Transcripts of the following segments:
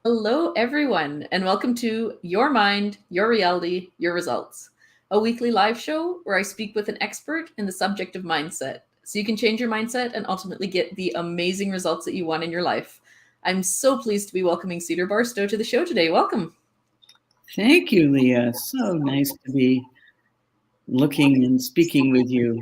Hello, everyone, and welcome to Your Mind, Your Reality, Your Results, a weekly live show where I speak with an expert in the subject of mindset so you can change your mindset and ultimately get the amazing results that you want in your life. I'm so pleased to be welcoming Cedar Barstow to the show today. Welcome. Thank you, Leah. So nice to be looking and speaking with you.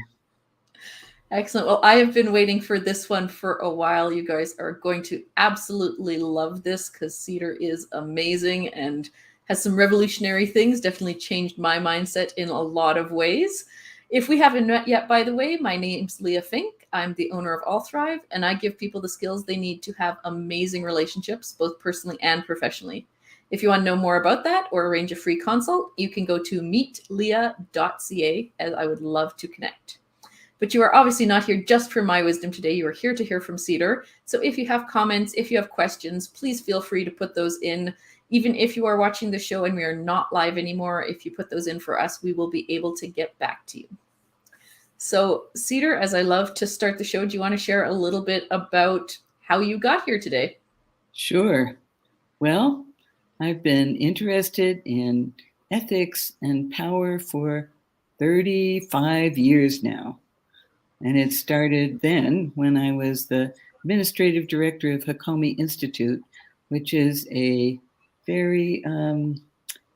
Excellent. Well, I have been waiting for this one for a while. You guys are going to absolutely love this because Cedar is amazing and has some revolutionary things, definitely changed my mindset in a lot of ways. If we haven't met yet, by the way, my name's Leah Fink. I'm the owner of All Thrive, and I give people the skills they need to have amazing relationships, both personally and professionally. If you want to know more about that or arrange a free consult, you can go to meetleah.ca, as I would love to connect. But you are obviously not here just for my wisdom today. You are here to hear from Cedar. So if you have comments, if you have questions, please feel free to put those in. Even if you are watching the show and we are not live anymore, if you put those in for us, we will be able to get back to you. So, Cedar, as I love to start the show, do you want to share a little bit about how you got here today? Sure. Well, I've been interested in ethics and power for 35 years now. And it started then when I was the administrative director of Hakomi Institute, which is a very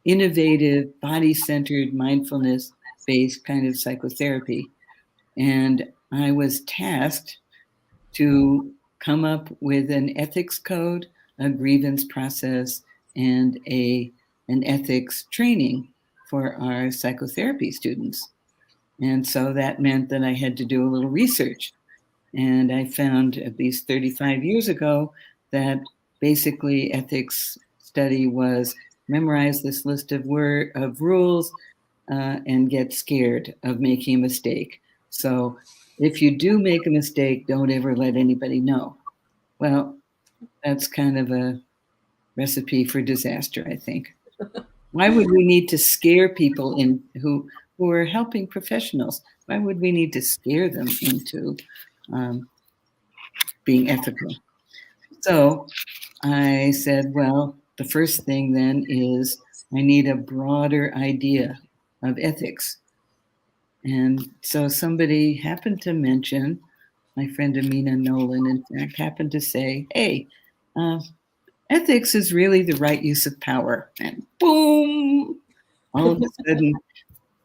innovative, body-centered, mindfulness-based kind of psychotherapy. And I was tasked to come up with an ethics code, a grievance process, and an ethics training for our psychotherapy students. And so that meant that I had to do a little research. And I found at least 35 years ago that basically ethics study was memorize this list of rules and get scared of making a mistake. So if you do make a mistake, don't ever let anybody know. Well, that's kind of a recipe for disaster, I think. Why would we need to scare people who are helping professionals? Why would we need to scare them into being ethical? So I said, well, the first thing then is I need a broader idea of ethics. And so somebody happened to mention, my friend Amina Nolan, in fact, happened to say, hey, ethics is really the right use of power. And boom, all of a sudden,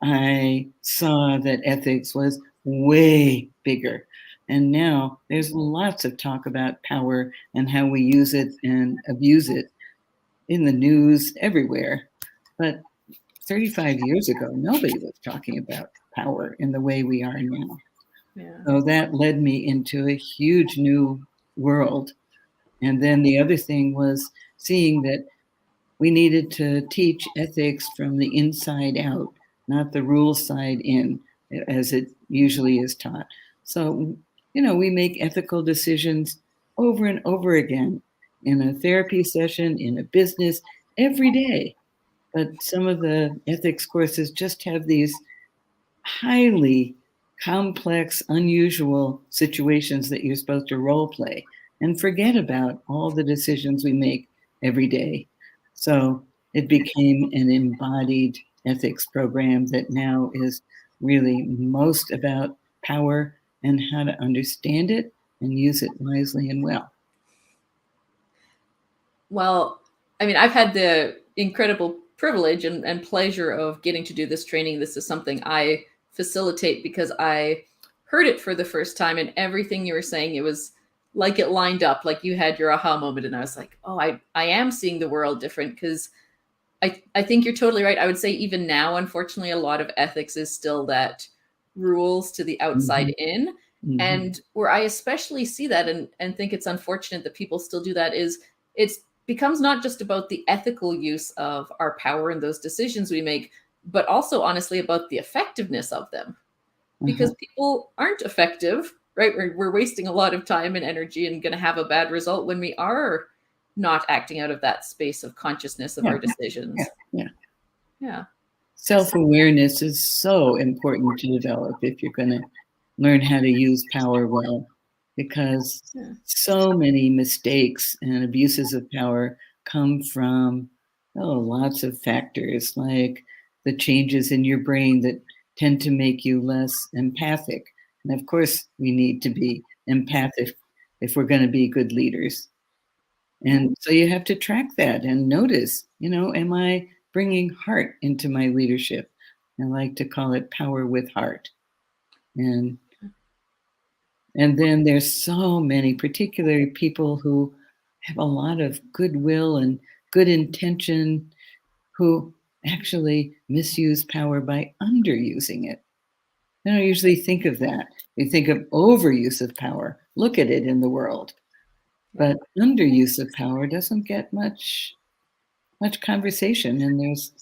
I saw that ethics was way bigger. And now there's lots of talk about power and how we use it and abuse it in the news everywhere. But 35 years ago, nobody was talking about power in the way we are now. Yeah. So that led me into a huge new world. And then the other thing was seeing that we needed to teach ethics from the inside out, not the rule side in, as it usually is taught. So, we make ethical decisions over and over again in a therapy session, in a business, every day. But some of the ethics courses just have these highly complex, unusual situations that you're supposed to role play and forget about all the decisions we make every day. So it became an embodied ethics program that now is really most about power and how to understand it and use it wisely and well. Well, I mean, I've had the incredible privilege and pleasure of getting to do this training. This is something I facilitate because I heard it for the first time, and everything you were saying, it was like it lined up, like you had your aha moment. And I was like, oh, I am seeing the world different because I think you're totally right. I would say even now, unfortunately, a lot of ethics is still that rules to the outside in. Mm-hmm. And where I especially see that and think it's unfortunate that people still do that is it's becomes not just about the ethical use of our power and those decisions we make, but also honestly about the effectiveness of them. Because people aren't effective, right? We're wasting a lot of time and energy and going to have a bad result when we are not acting out of that space of consciousness of our decisions. Yeah. Self-awareness is so important to develop if you're going to learn how to use power well, because so many mistakes and abuses of power come from lots of factors, like the changes in your brain that tend to make you less empathic. And of course, we need to be empathic if we're going to be good leaders. And so you have to track that and notice, am I bringing heart into my leadership? I like to call it power with heart. And then there's so many, particularly people who have a lot of goodwill and good intention, who actually misuse power by underusing it. I don't usually think of that. You think of overuse of power. Look at it in the world. But underuse of power doesn't get much conversation. And there's,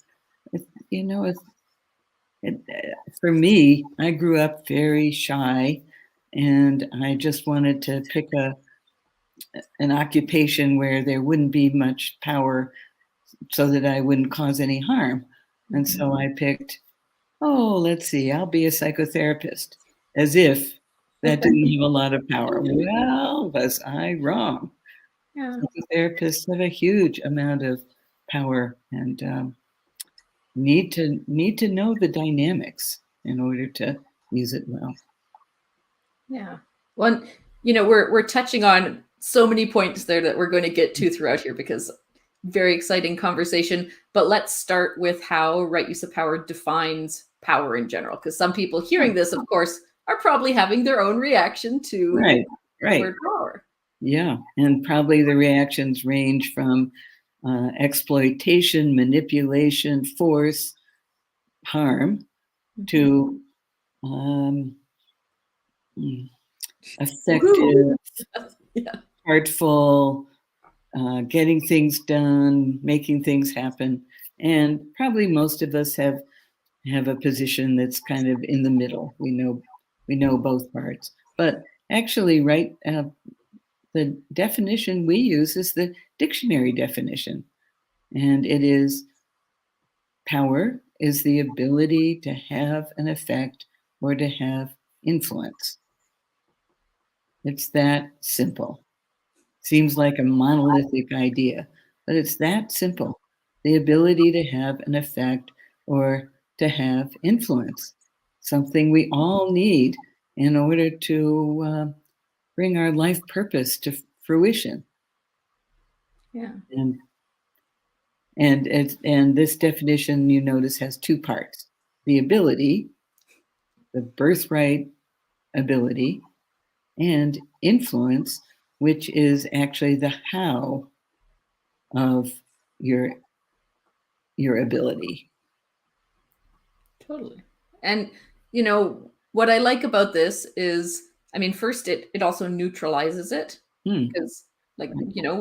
for me, I grew up very shy, and I just wanted to pick an occupation where there wouldn't be much power so that I wouldn't cause any harm. And so I picked, let's see, I'll be a psychotherapist, as if that didn't have a lot of power. Well, was I wrong? Yeah. Psychotherapists have a huge amount of power and need to know the dynamics in order to use it well. Yeah. Well, we're touching on so many points there that we're going to get to throughout here, because very exciting conversation. But let's start with how right use of power defines power in general, because some people hearing this, of course, are probably having their own reaction to right word power. Yeah, and probably the reactions range from exploitation, manipulation, force, harm, to effective, heartful, getting things done, making things happen. And probably most of us have a position that's kind of in the middle. We know both parts. But actually, right, the definition we use is the dictionary definition. And it is, power is the ability to have an effect or to have influence. It's that simple. Seems like a monolithic idea, but it's that simple. The ability to have an effect or to have influence, something we all need in order to bring our life purpose to fruition. Yeah. And this definition, you notice, has two parts: the ability, the birthright ability, and influence, which is actually the how of your ability. Totally. And what I like about this is, first, it also neutralizes it, because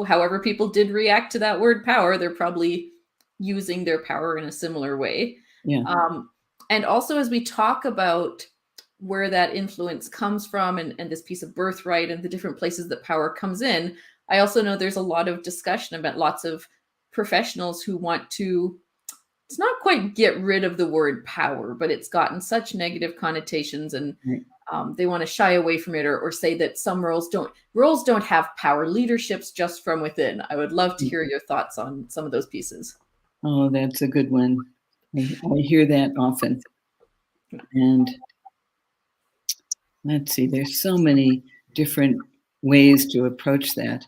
however people did react to that word power, they're probably using their power in a similar way. Yeah. And also, as we talk about where that influence comes from, and this piece of birthright and the different places that power comes in, I also know there's a lot of discussion about lots of professionals who want to, it's not quite get rid of the word power, but it's gotten such negative connotations, and they want to shy away from it, or say that some roles don't have power. Leadership's just from within. I would love to hear your thoughts on some of those pieces. Oh, that's a good one. I hear that often. And let's see, there's so many different ways to approach that.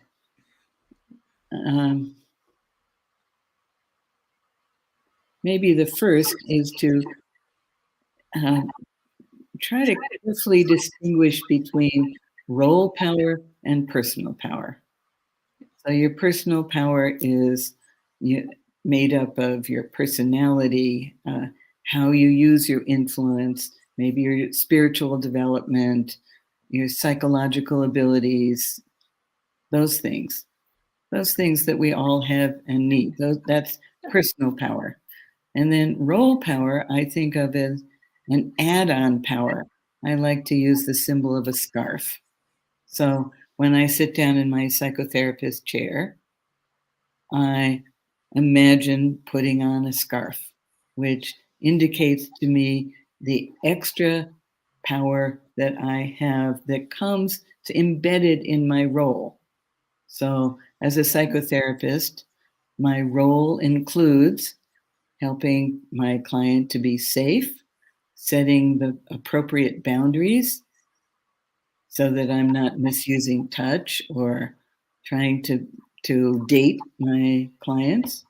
Maybe the first is to try to carefully distinguish between role power and personal power. So your personal power is made up of your personality, how you use your influence, maybe your spiritual development, your psychological abilities, those things that we all have and need. That's personal power. And then role power, I think of as an add-on power. I like to use the symbol of a scarf. So when I sit down in my psychotherapist chair, I imagine putting on a scarf, which indicates to me the extra power that I have that comes embedded in my role. So as a psychotherapist, My role includes helping my client to be safe, setting the appropriate boundaries so that I'm not misusing touch or trying to date my clients.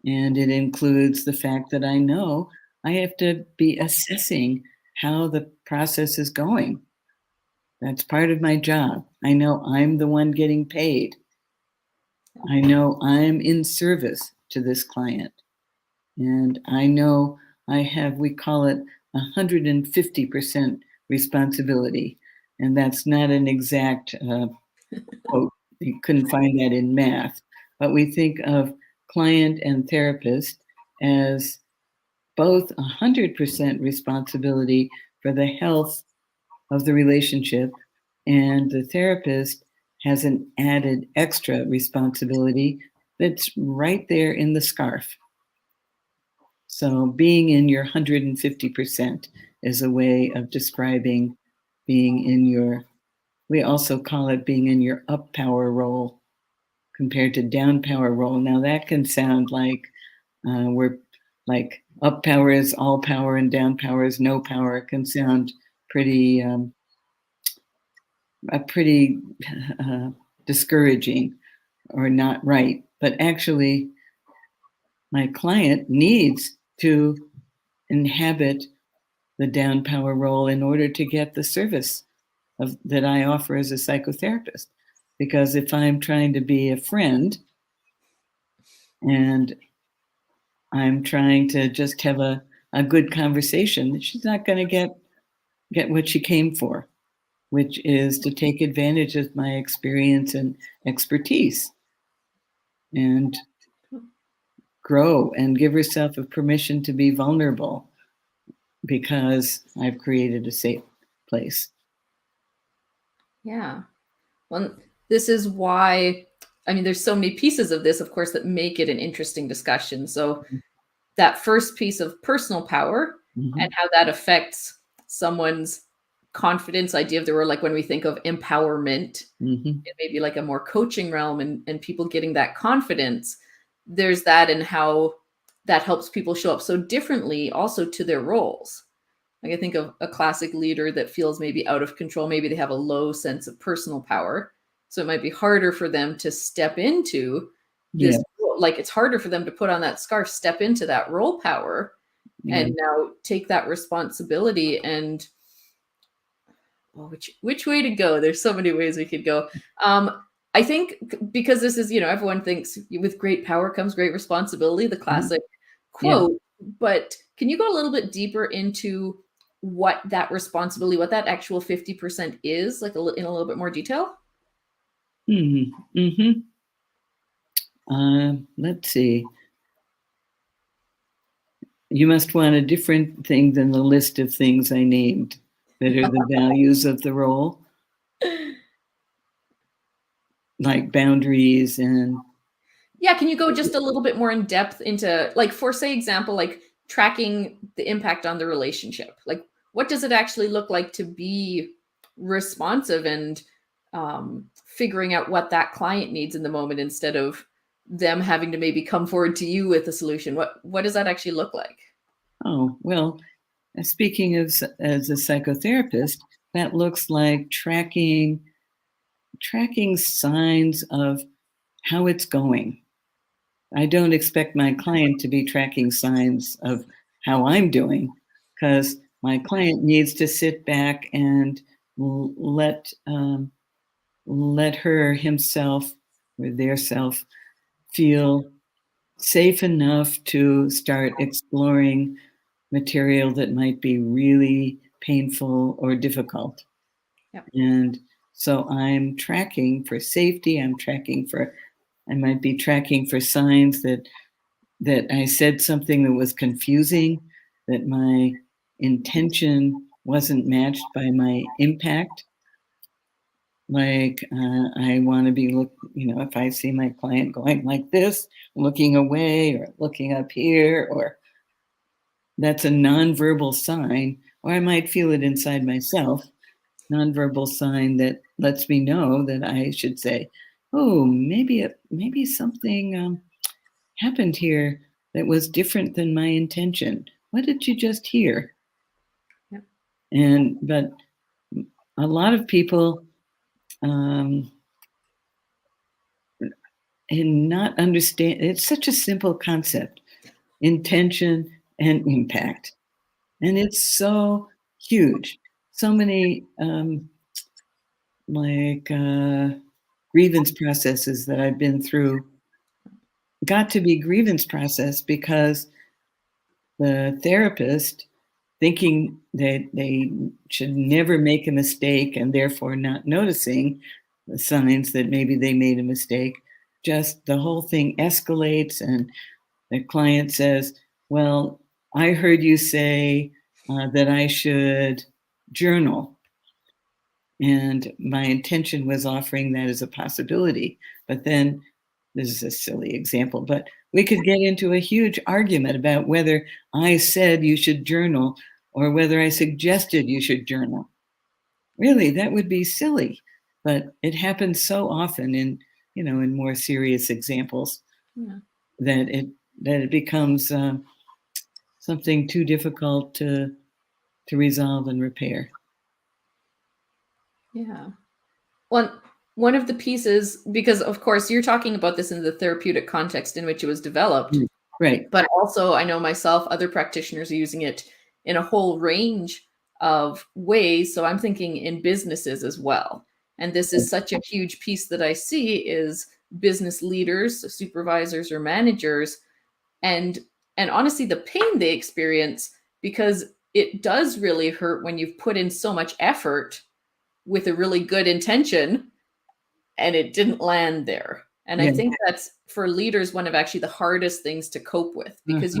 And it includes the fact that I know I have to be assessing how the process is going. That's part of my job. I know I'm the one getting paid. I know I'm in service to this client. And I know I have, we call it 150% responsibility. And that's not an exact quote. You couldn't find that in math. But we think of client and therapist as both 100% responsibility for the health of the relationship, and the therapist has an added extra responsibility that's right there in the scarf. So being in your 150% is a way of describing being in your, we also call it being in your up power role compared to down power role. Now that can sound like we're like up power is all power and down power is no power. It can sound pretty pretty discouraging or not right. But actually, my client needs to inhabit the down power role in order to get the service that I offer as a psychotherapist. Because if I'm trying to be a friend and I'm trying to just have a good conversation, she's not going to get what she came for, which is to take advantage of my experience and expertise and grow and give herself a permission to be vulnerable because I've created a safe place. Yeah. Well, this is why, I mean, there's so many pieces of this, of course, that make it an interesting discussion. So that first piece of personal power and how that affects someone's confidence idea of the word, like when we think of empowerment, it may be like a more coaching realm and people getting that confidence. There's that and how that helps people show up so differently also to their roles. Like I think of a classic leader that feels maybe out of control. Maybe they have a low sense of personal power. So it might be harder for them to step into this. Yeah. Like it's harder for them to put on that scarf, step into that role power, and now take that responsibility. And well, which way to go? There's so many ways we could go. I think because this is, everyone thinks with great power comes great responsibility, the classic quote. Yeah. But can you go a little bit deeper into what that responsibility, what that actual 50% is, like in a little bit more detail? Let's see. You must want a different thing than the list of things I named that are the values of the role, like boundaries and. Yeah, can you go just a little bit more in depth into, like, for say example, like tracking the impact on the relationship? Like, what does it actually look like to be responsive and figuring out what that client needs in the moment instead of them having to maybe come forward to you with a solution? What does that actually look like? Oh, well, speaking as a psychotherapist, that looks like tracking signs of how it's going. I don't expect my client to be tracking signs of how I'm doing because my client needs to sit back and let her, himself, or their self feel safe enough to start exploring material that might be really painful or difficult. Yep. And so I'm tracking for safety. I might be tracking for signs that I said something that was confusing, that my intention wasn't matched by my impact. Like I want to be if I see my client going like this, looking away or looking up here, or that's a nonverbal sign, or I might feel it inside myself, nonverbal sign that lets me know that I should say, oh, maybe something, happened here that was different than my intention? What did you just hear? Yeah. But a lot of people and not understand. It's such a simple concept, intention and impact. And it's so huge. So many grievance processes that I've been through got to be grievance process because the therapist, thinking that they should never make a mistake and therefore not noticing the signs that maybe they made a mistake, just the whole thing escalates and the client says, well, I heard you say that I should journal. And my intention was offering that as a possibility. But then, this is a silly example, but we could get into a huge argument about whether I said you should journal or whether I suggested you should journal. Really, that would be silly. But it happens so often in more serious examples that it becomes something too difficult to resolve and repair. Yeah. One of the pieces, because of course you're talking about this in the therapeutic context in which it was developed, right? But also, I know myself, other practitioners are using it in a whole range of ways. So I'm thinking in businesses as well. And this is such a huge piece that I see is business leaders, so supervisors or managers, and honestly, the pain they experience, because it does really hurt when you've put in so much effort with a really good intention and it didn't land there. And I think that's for leaders one of actually the hardest things to cope with, because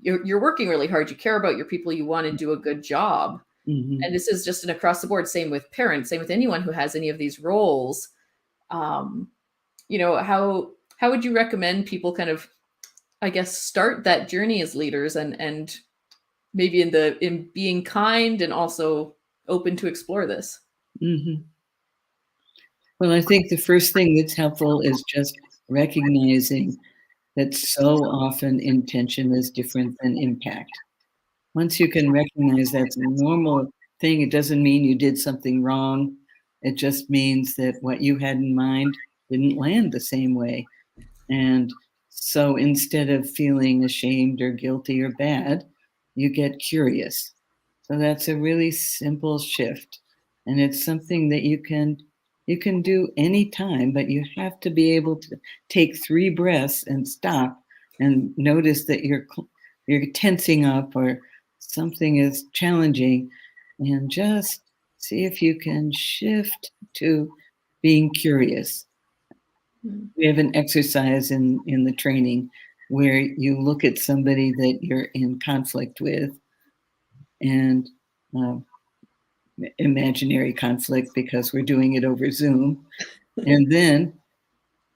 you're working really hard. You care about your people. You want to do a good job. Mm-hmm. And this is just an across the board. Same with parents. Same with anyone who has any of these roles. How would you recommend people kind of, I guess, start that journey as leaders and maybe in being kind and also open to explore this? Mm-hmm. Well, I think the first thing that's helpful is just recognizing that so often intention is different than impact. Once you can recognize that's a normal thing, it doesn't mean you did something wrong. It just means that what you had in mind didn't land the same way. And so instead of feeling ashamed or guilty or bad, you get curious. So that's a really simple shift. And it's something that you can do anytime, but you have to be able to take 3 breaths and stop and notice that you're tensing up or something is challenging, and just see if you can shift to being curious. We have an exercise in the training where you look at somebody that you're in conflict with, and imaginary conflict because we're doing it over Zoom. And then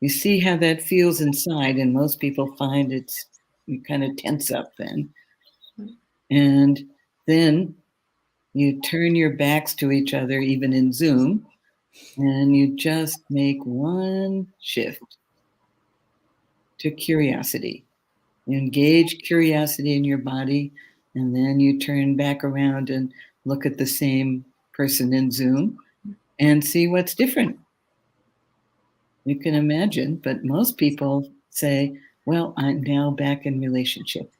you see how that feels inside. And most people find you kind of tense up then. And then you turn your backs to each other, even in Zoom, and you just make one shift to curiosity. You engage curiosity in your body, and then you turn back around and look at the same person in Zoom and see what's different. You can imagine, but most people say, well, I'm now back in relationship.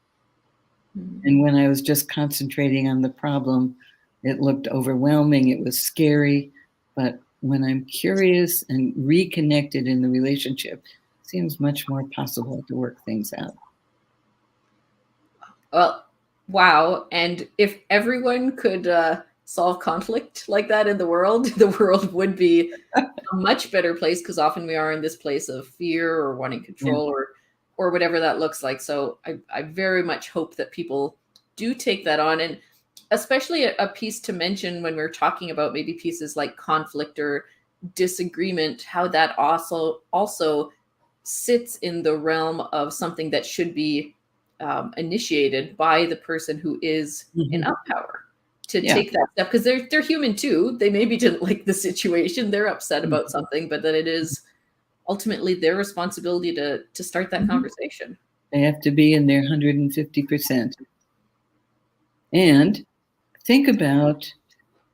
And when I was just concentrating on the problem, it looked overwhelming. It was scary. But when I'm curious and reconnected in the relationship, it seems much more possible to work things out. Well, wow. And if everyone could solve conflict like that in the world would be a much better place, because often we are in this place of fear or wanting control or whatever that looks like. So I very much hope that people do take that on. And especially a piece to mention when we're talking about maybe pieces like conflict or disagreement, how that also sits in the realm of something that should be initiated by the person who is in up power to take that step, because they're human too. They maybe didn't like the situation, they're upset about something, but that it is ultimately their responsibility to start that conversation. They have to be in their 150%. And think about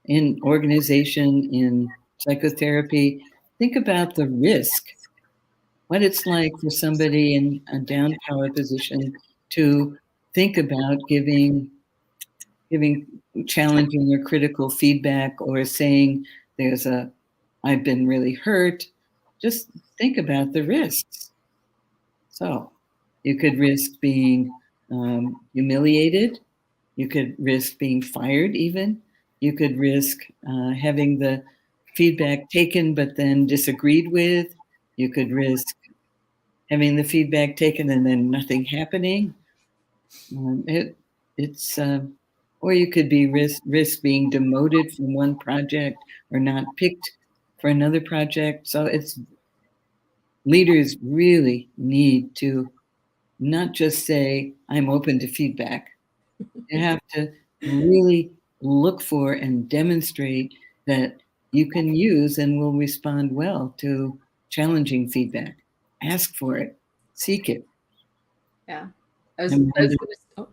in organization, in psychotherapy, think about the risk, what it's like for somebody in a down power position to think about giving challenging or critical feedback or saying I've been really hurt. Just think about the risks. So you could risk being humiliated. You could risk being fired even. You could risk having the feedback taken but then disagreed with. You could risk having the feedback taken and then nothing happening. It's or you could be risk being demoted from one project or not picked for another project. So leaders really need to not just say, I'm open to feedback. You have to really look for and demonstrate that you can use and will respond well to challenging feedback. Ask for it, seek it. Yeah. I was gonna, oh.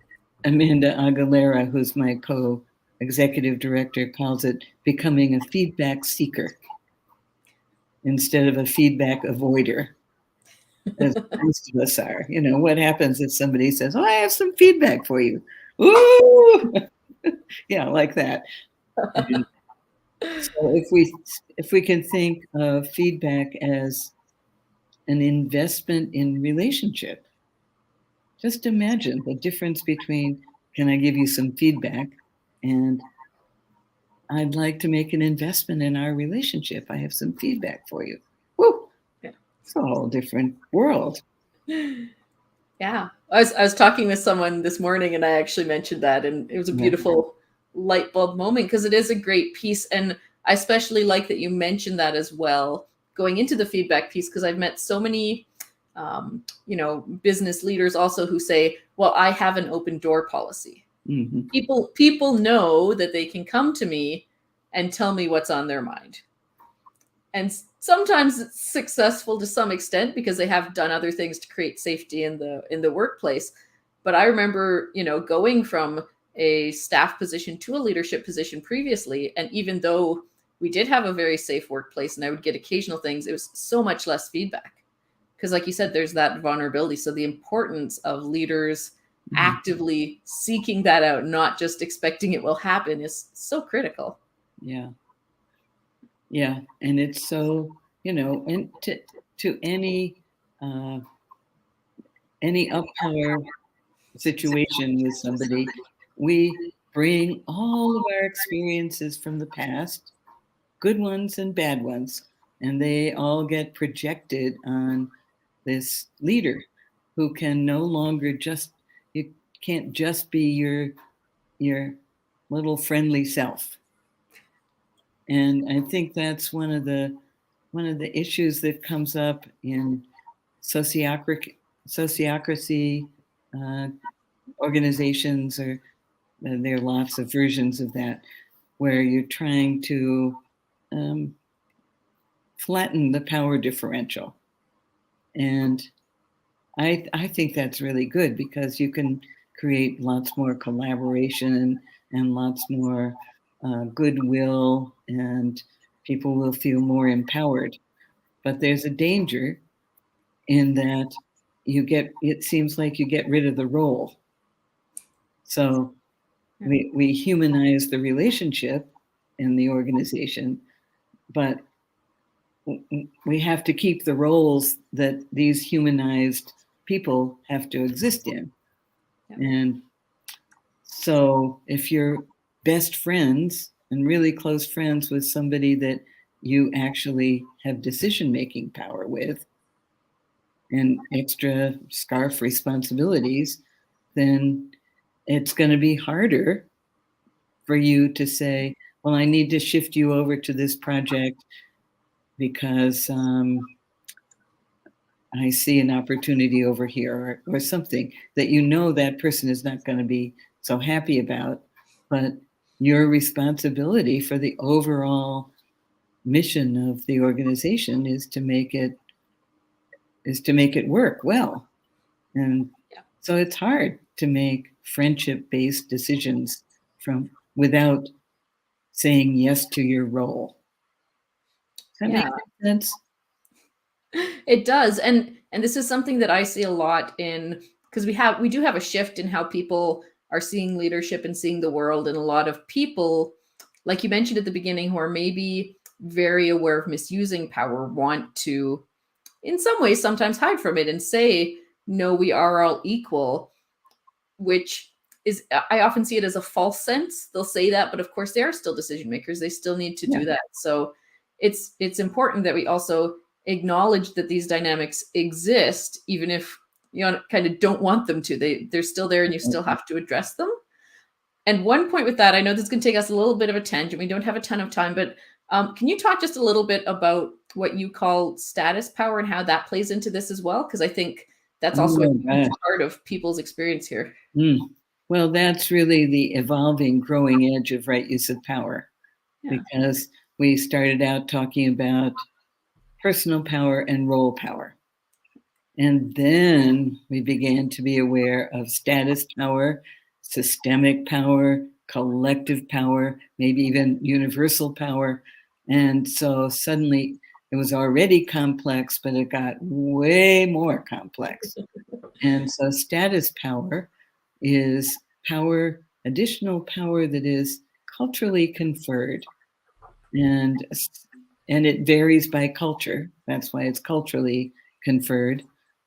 Amanda Aguilera, who's my co-executive director, calls it becoming a feedback seeker instead of a feedback avoider, as most of us are. You know, what happens if somebody says, oh, I have some feedback for you? Ooh! Yeah, like that. And so if we can think of feedback as an investment in relationship, just imagine the difference between, can I give you some feedback, and I'd like to make an investment in our relationship. I have some feedback for you. Woo! Yeah. It's a whole different world. Yeah. I was talking with someone this morning and I actually mentioned that, and it was a beautiful light bulb moment because it is a great piece. And I especially like that you mentioned that as well, going into the feedback piece, because I've met so many business leaders also who say, well, I have an open door policy. Mm-hmm. People know that they can come to me and tell me what's on their mind. And sometimes it's successful to some extent because they have done other things to create safety in the workplace. But I remember, going from a staff position to a leadership position previously, and even though we did have a very safe workplace and I would get occasional things, it was so much less feedback. Because like you said, there's that vulnerability. So the importance of leaders actively seeking that out, not just expecting it will happen, is so critical. Yeah. Yeah. And it's so, and to any up power situation with somebody, we bring all of our experiences from the past, good ones and bad ones, and they all get projected on this leader who can no longer you can't just be your little friendly self. And I think that's one of the issues that comes up in sociocracy organizations, or there are lots of versions of that, where you're trying to flatten the power differential. And I think that's really good because you can create lots more collaboration and lots more goodwill, and people will feel more empowered. But there's a danger in that it seems like you get rid of the role. So we humanize the relationship in the organization, but we have to keep the roles that these humanized people have to exist in. And so if you're best friends and really close friends with somebody that you actually have decision-making power with and extra scarf responsibilities, then it's going to be harder for you to say, well, I need to shift you over to this project because I see an opportunity over here, or something that that person is not going to be so happy about. But your responsibility for the overall mission of the organization is to make it work well. And So it's hard to make friendship-based decisions without saying yes to your role. Does that make sense? It does. And this is something that I see a lot in, because we do have a shift in how people are seeing leadership and seeing the world. And a lot of people, like you mentioned at the beginning, who are maybe very aware of misusing power, want to, in some ways, sometimes hide from it and say, no, we are all equal, which is, I often see it as a false sense. They'll say that, but of course they are still decision makers. They still need to do that. So it's important that we also acknowledge that these dynamics exist, even if you kind of don't want them to. They're still there, and you still have to address them. And one point with that, I know this is going to take us a little bit of a tangent. We don't have a ton of time, but can you talk just a little bit about what you call status power and how that plays into this as well? Because I think that's also a huge part of people's experience here. Well, that's really the evolving, growing edge of right use of power, because we started out talking about personal power and role power. And then we began to be aware of status power, systemic power, collective power, maybe even universal power. And so suddenly it was already complex, but it got way more complex. And so status power is power, additional power that is culturally conferred. And it varies by culture. That's why it's culturally conferred.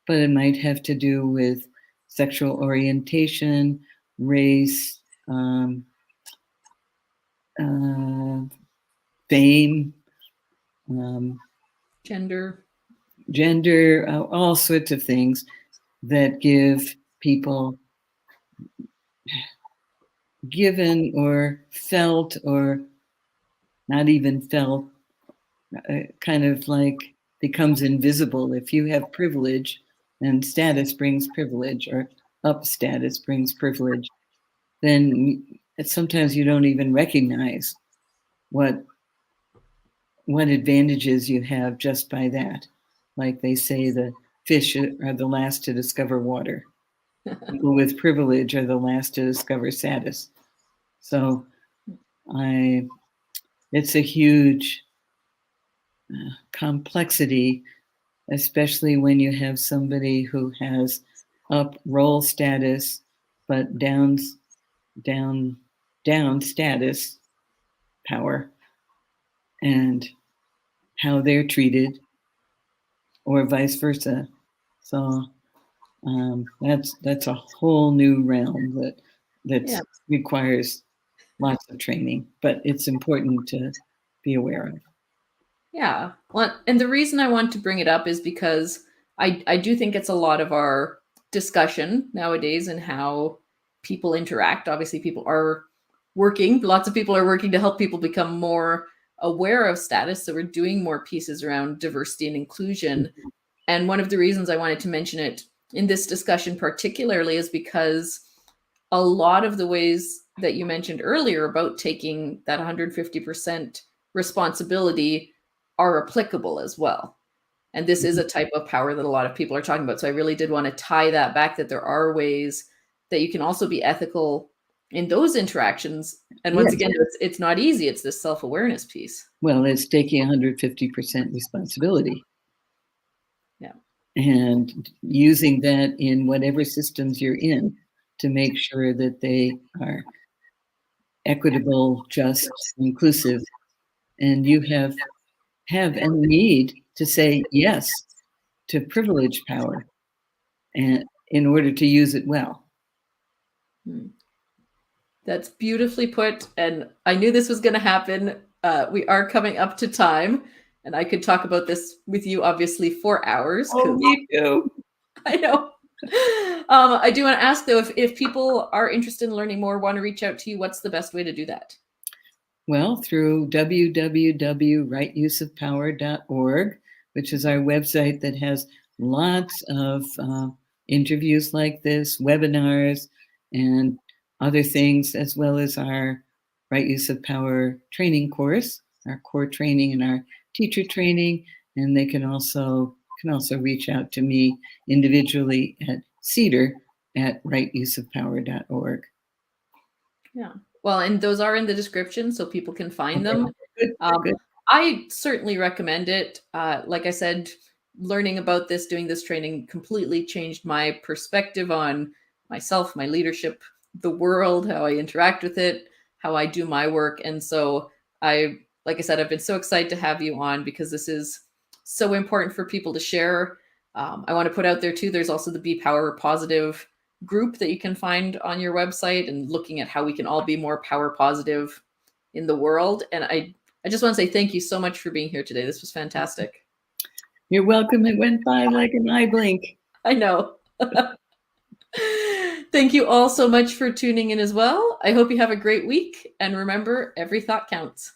But it might have to do with sexual orientation, race, fame, gender, all sorts of things that give people given or felt or not even felt, kind of like becomes invisible. If you have privilege, and status brings privilege, or up status brings privilege, then sometimes you don't even recognize what advantages you have just by that. Like they say, the fish are the last to discover water. People with privilege are the last to discover status. So it's a huge complexity, especially when you have somebody who has up role status, but down status power, and how they're treated, or vice versa. So that's a whole new realm that requires lots of training, but it's important to be aware of. Yeah. Well, and the reason I want to bring it up is because I do think it's a lot of our discussion nowadays and how people interact. Obviously, people are working. Lots of people are working to help people become more aware of status. So we're doing more pieces around diversity and inclusion. And one of the reasons I wanted to mention it in this discussion particularly is because a lot of the ways that you mentioned earlier about taking that 150% responsibility are applicable as well. And this is a type of power that a lot of people are talking about. So I really did want to tie that back, that there are ways that you can also be ethical in those interactions. And once again, it's not easy. It's this self-awareness piece. Well, it's taking 150% responsibility. Yeah. And using that in whatever systems you're in to make sure that they are equitable, just, inclusive. And you have and need to say yes to privilege power, and in order to use it well. That's beautifully put. And I knew this was going to happen. We are coming up to time, and I could talk about this with you, obviously, for hours. Oh, me too. I know. I do want to ask, though, if people are interested in learning more, want to reach out to you, what's the best way to do that? Well, through www.rightuseofpower.org, which is our website that has lots of interviews like this, webinars, and other things, as well as our Right Use of Power training course, our core training and our teacher training. And they can also reach out to me individually at Cedar, at rightuseofpower.org. Yeah. Well, and those are in the description so people can find them. Good, good. I certainly recommend it. Like I said, learning about this, doing this training completely changed my perspective on myself, my leadership, the world, how I interact with it, how I do my work. And so like I said, I've been so excited to have you on because this is so important for people to share. I want to put out there too, there's also the Be Power Positive group that you can find on your website, and looking at how we can all be more power positive in the world. And I just want to say thank you so much for being here today. This was fantastic. You're welcome. It went by like an eye blink. I know. Thank you all so much for tuning in as well. I hope you have a great week. And remember, every thought counts.